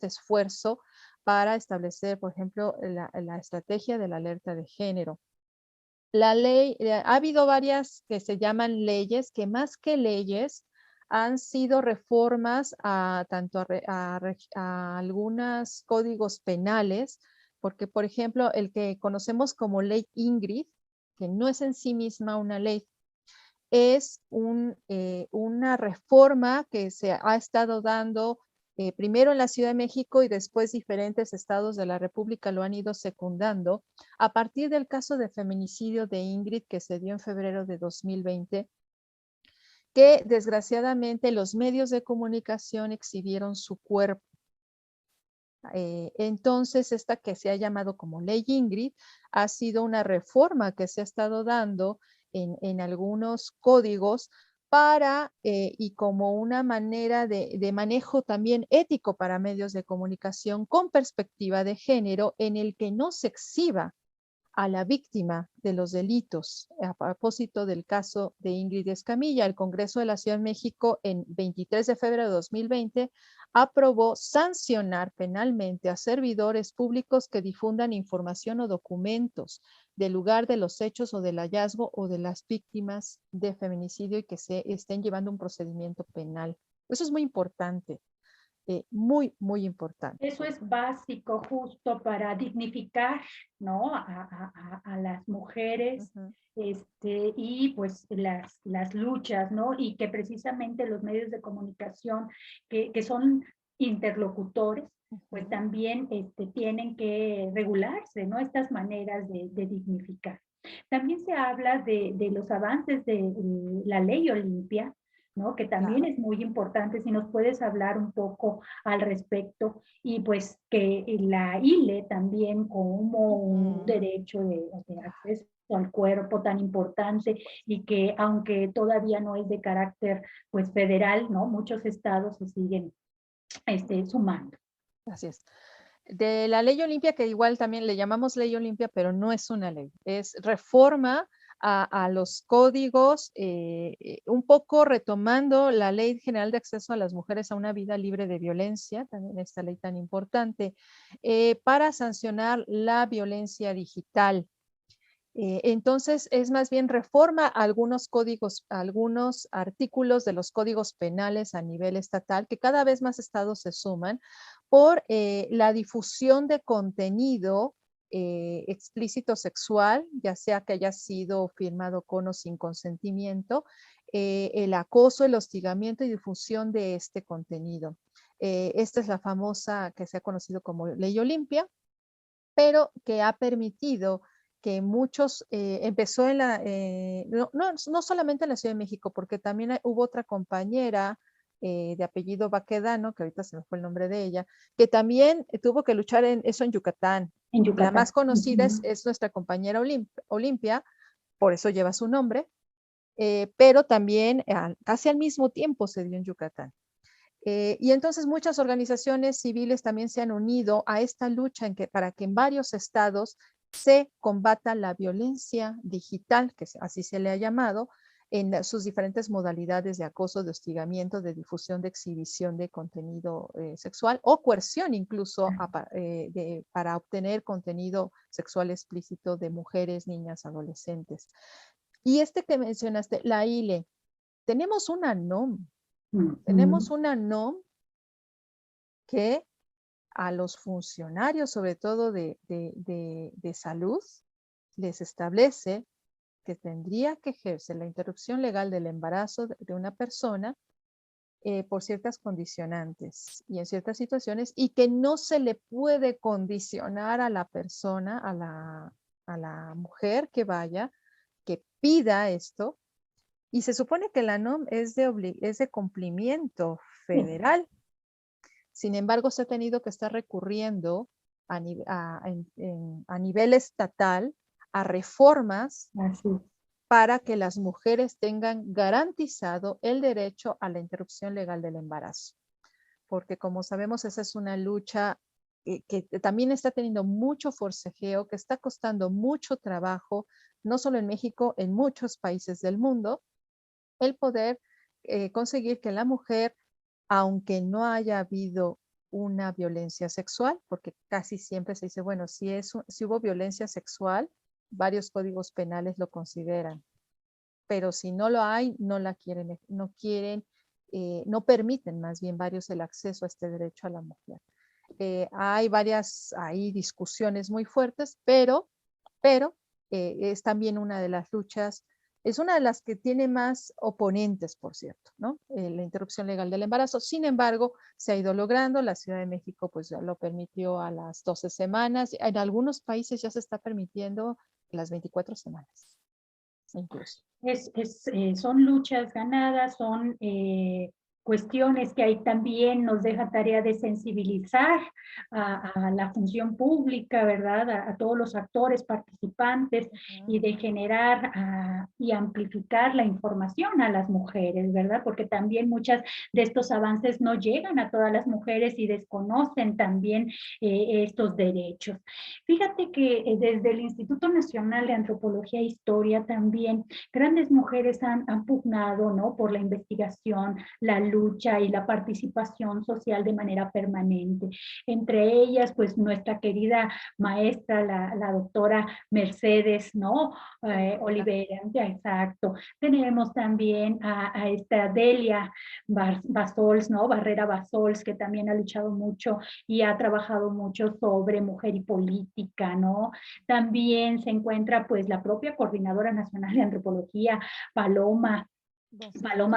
esfuerzo para establecer, por ejemplo, la estrategia de la alerta de género. La ley, ha habido varias que se llaman leyes, que más que leyes han sido reformas tanto a algunos códigos penales, porque, por ejemplo, el que conocemos como ley Ingrid, que no es en sí misma una ley, es una reforma que se ha estado dando primero en la Ciudad de México y después diferentes estados de la República lo han ido secundando a partir del caso de feminicidio de Ingrid que se dio en febrero de 2020, que desgraciadamente los medios de comunicación exhibieron su cuerpo. Entonces, esta que se ha llamado como Ley Ingrid ha sido una reforma que se ha estado dando en algunos códigos para, y como una manera de manejo también ético para medios de comunicación con perspectiva de género, en el que no se exhiba a la víctima de los delitos. A propósito del caso de Ingrid Escamilla, el Congreso de la Ciudad de México en 23 de febrero de 2020 aprobó sancionar penalmente a servidores públicos que difundan información o documentos del lugar de los hechos o del hallazgo o de las víctimas de feminicidio y que se estén llevando un procedimiento penal. Eso es muy importante. Muy, muy importante. Eso es básico justo para dignificar, ¿no? A las mujeres, y pues las luchas, ¿no? Y que precisamente los medios de comunicación que son interlocutores, pues también tienen que regularse, ¿no? Estas maneras de dignificar. También se habla de los avances de la ley Olimpia, ¿no? Que también es muy importante, si nos puedes hablar un poco al respecto, y pues que la ILE también como un derecho de acceso al cuerpo tan importante, y que aunque todavía no es de carácter pues federal, ¿no? Muchos estados se siguen sumando. Así es. De la ley Olimpia, que igual también le llamamos ley Olimpia, pero no es una ley, es reforma a los códigos, un poco retomando la Ley General de Acceso a las Mujeres a una Vida Libre de Violencia, también esta ley tan importante, para sancionar la violencia digital. Entonces, es más bien reforma a algunos códigos, a algunos artículos de los códigos penales a nivel estatal, que cada vez más estados se suman, por la difusión de contenido explícito sexual, ya sea que haya sido firmado con o sin consentimiento, el acoso, el hostigamiento y difusión de este contenido. Esta es la famosa que se ha conocido como Ley Olimpia, pero que ha permitido que muchos, empezó en la, no solamente en la Ciudad de México, porque también hubo otra compañera de apellido Baquedano, que ahorita se me fue el nombre de ella, que también tuvo que luchar en eso en Yucatán. En Yucatán. La más conocida es nuestra compañera Olimpia, por eso lleva su nombre, pero también casi al mismo tiempo se dio en Yucatán. Y entonces muchas organizaciones civiles también se han unido a esta lucha para que en varios estados se combata la violencia digital, que así se le ha llamado, en sus diferentes modalidades de acoso, de hostigamiento, de difusión, de exhibición de contenido sexual o coerción incluso para obtener contenido sexual explícito de mujeres, niñas, adolescentes. Y que mencionaste, la ILE, tenemos una NOM. Tenemos una NOM que a los funcionarios, sobre todo de salud, les establece que tendría que ejercer la interrupción legal del embarazo de una persona por ciertas condicionantes y en ciertas situaciones, y que no se le puede condicionar a la persona, a la mujer que vaya, que pida esto. Y se supone que la NOM es de cumplimiento federal. Sin embargo, se ha tenido que estar recurriendo a nivel estatal a reformas para que las mujeres tengan garantizado el derecho a la interrupción legal del embarazo. Porque como sabemos, esa es una lucha que también está teniendo mucho forcejeo, que está costando mucho trabajo, no solo en México, en muchos países del mundo, el poder conseguir que la mujer, aunque no haya habido una violencia sexual, porque casi siempre se dice, bueno, si hubo violencia sexual, varios códigos penales lo consideran, pero si no lo hay, no la quieren, no permiten más bien varios el acceso a este derecho a la mujer. Hay varias discusiones muy fuertes, pero es también una de las luchas. Es una de las que tiene más oponentes, por cierto, ¿no? La interrupción legal del embarazo. Sin embargo, se ha ido logrando. La Ciudad de México pues ya lo permitió a las 12 semanas. En algunos países ya se está permitiendo las 24 semanas, incluso. Son luchas ganadas, son cuestiones que ahí también nos deja tarea de sensibilizar a la función pública, ¿verdad? A todos los actores participantes y de generar y amplificar la información a las mujeres, ¿verdad? Porque también muchas de estos avances no llegan a todas las mujeres y desconocen también estos derechos. Fíjate que desde el Instituto Nacional de Antropología e Historia también grandes mujeres han pugnado, ¿no? Por la investigación, la lucha y la participación social de manera permanente. Entre ellas, pues nuestra querida maestra, la doctora Mercedes, ¿no? Olivera, ya, exacto. Tenemos también a esta Delia Basols, ¿no? Barrera Basols, que también ha luchado mucho y ha trabajado mucho sobre mujer y política, ¿no? También se encuentra pues la propia Coordinadora Nacional de Antropología, Paloma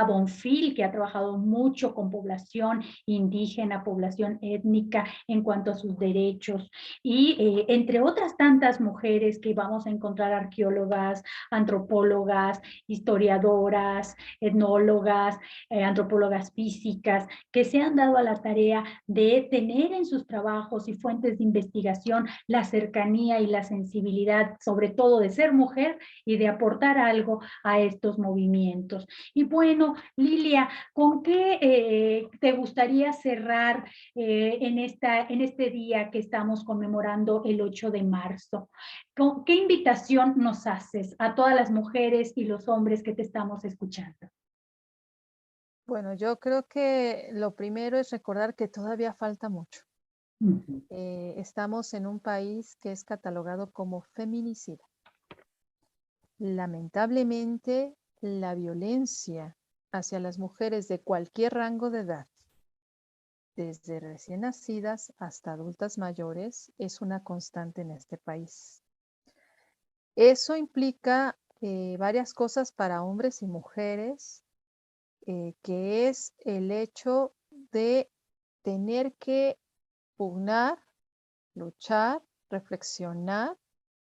Bonfil, que ha trabajado mucho con población indígena, población étnica en cuanto a sus derechos. Y entre otras tantas mujeres que vamos a encontrar, arqueólogas, antropólogas, historiadoras, etnólogas, antropólogas físicas, que se han dado a la tarea de tener en sus trabajos y fuentes de investigación la cercanía y la sensibilidad, sobre todo de ser mujer y de aportar algo a estos movimientos. Y bueno, Lilia, ¿con qué te gustaría cerrar en este día que estamos conmemorando el 8 de marzo? ¿Qué invitación nos haces a todas las mujeres y los hombres que te estamos escuchando? Bueno, yo creo que lo primero es recordar que todavía falta mucho. Estamos en un país que es catalogado como feminicida. Lamentablemente, la violencia hacia las mujeres de cualquier rango de edad, desde recién nacidas hasta adultas mayores, es una constante en este país. Eso implica varias cosas para hombres y mujeres, que es el hecho de tener que pugnar, luchar, reflexionar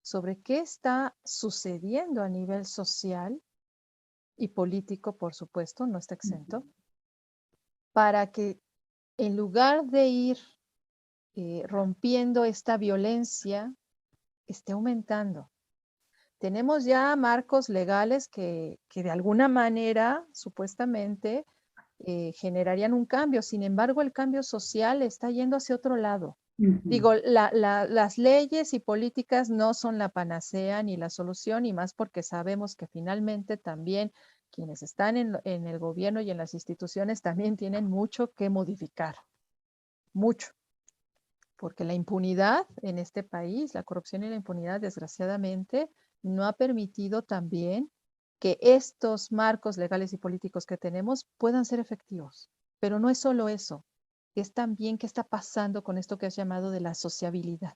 sobre qué está sucediendo a nivel social y político, por supuesto, no está exento, para que en lugar de ir rompiendo esta violencia, esté aumentando. Tenemos ya marcos legales que de alguna manera, supuestamente, generarían un cambio. Sin embargo, el cambio social está yendo hacia otro lado. Digo, las leyes y políticas no son la panacea ni la solución, y más porque sabemos que finalmente también quienes están en el gobierno y en las instituciones también tienen mucho que modificar. Mucho. Porque la impunidad en este país, la corrupción y la impunidad, desgraciadamente, no ha permitido también que estos marcos legales y políticos que tenemos puedan ser efectivos. Pero no es solo eso, es también qué está pasando con esto que has llamado de la sociabilidad.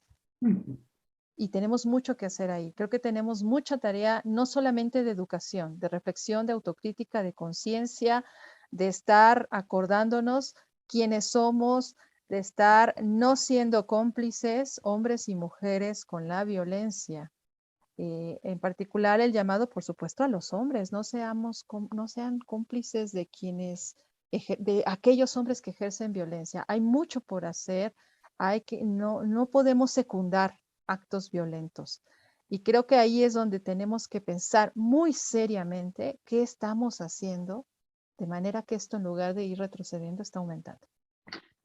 Y tenemos mucho que hacer ahí. Creo que tenemos mucha tarea, no solamente de educación, de reflexión, de autocrítica, de conciencia, de estar acordándonos quiénes somos, de estar no siendo cómplices, hombres y mujeres, con la violencia. En particular el llamado, por supuesto, a los hombres, no sean cómplices de de aquellos hombres que ejercen violencia. Hay mucho por hacer, no podemos secundar actos violentos. Y creo que ahí es donde tenemos que pensar muy seriamente qué estamos haciendo, de manera que esto, en lugar de ir retrocediendo, está aumentando.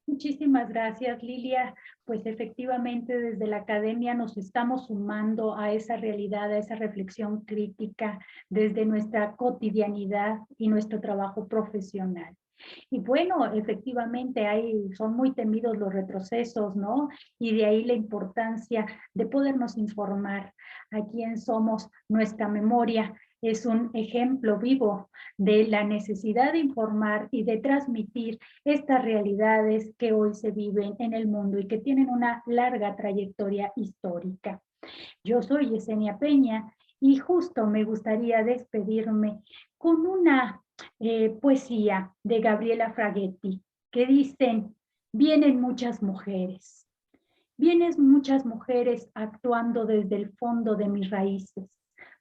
Muchísimas gracias, Lilia. Pues efectivamente desde la academia nos estamos sumando a esa realidad, a esa reflexión crítica desde nuestra cotidianidad y nuestro trabajo profesional. Y bueno, efectivamente son muy temidos los retrocesos, ¿no? Y de ahí la importancia de podernos informar a quién somos. Nuestra memoria es un ejemplo vivo de la necesidad de informar y de transmitir estas realidades que hoy se viven en el mundo y que tienen una larga trayectoria histórica. Yo soy Yesenia Peña y justo me gustaría despedirme con una poesía de Gabriela Fraghetti que dicen: vienen muchas mujeres actuando desde el fondo de mis raíces,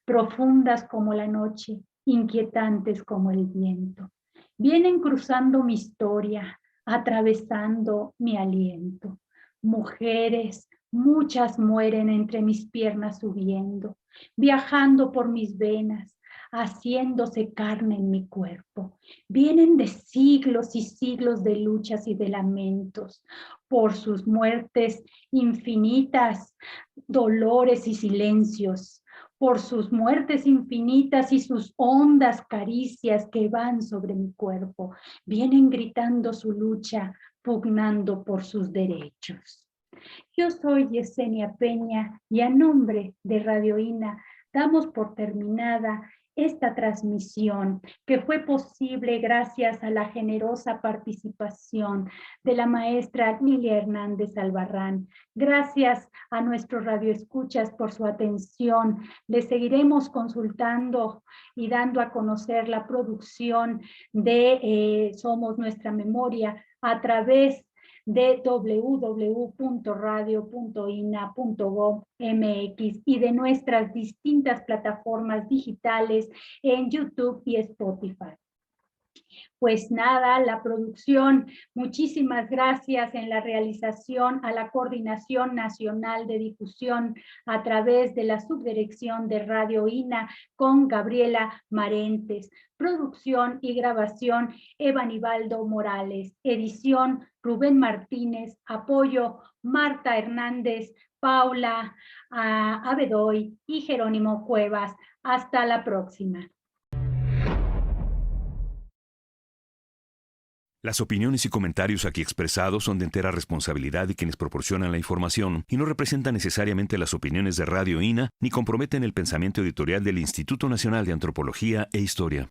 profundas como la noche, inquietantes como el viento. vienen cruzando mi historia, atravesando mi aliento. Mujeres, muchas mueren entre mis piernas subiendo, viajando por mis venas, haciéndose carne en mi cuerpo. Vienen de siglos y siglos de luchas y de lamentos, por sus muertes infinitas, dolores y silencios, por sus muertes infinitas y sus hondas caricias que van sobre mi cuerpo. Vienen gritando su lucha, pugnando por sus derechos. Yo soy Yesenia Peña y a nombre de Radio INA damos por terminada esta transmisión que fue posible gracias a la generosa participación de la maestra Lilia Hernández Albarrán. Gracias a nuestros radioescuchas por su atención. Les seguiremos consultando y dando a conocer la producción de Somos Nuestra Memoria a través de www.radio.ina.gov.mx y de nuestras distintas plataformas digitales en YouTube y Spotify. Pues nada, la producción, muchísimas gracias en la realización a la Coordinación Nacional de Difusión a través de la Subdirección de Radio INA con Gabriela Marentes. Producción y grabación, Eva Nivaldo Morales. Edición, Rubén Martínez. Apoyo, Marta Hernández, Paula Abedoy y Jerónimo Cuevas. Hasta la próxima. Las opiniones y comentarios aquí expresados son de entera responsabilidad de quienes proporcionan la información y no representan necesariamente las opiniones de Radio INA ni comprometen el pensamiento editorial del Instituto Nacional de Antropología e Historia.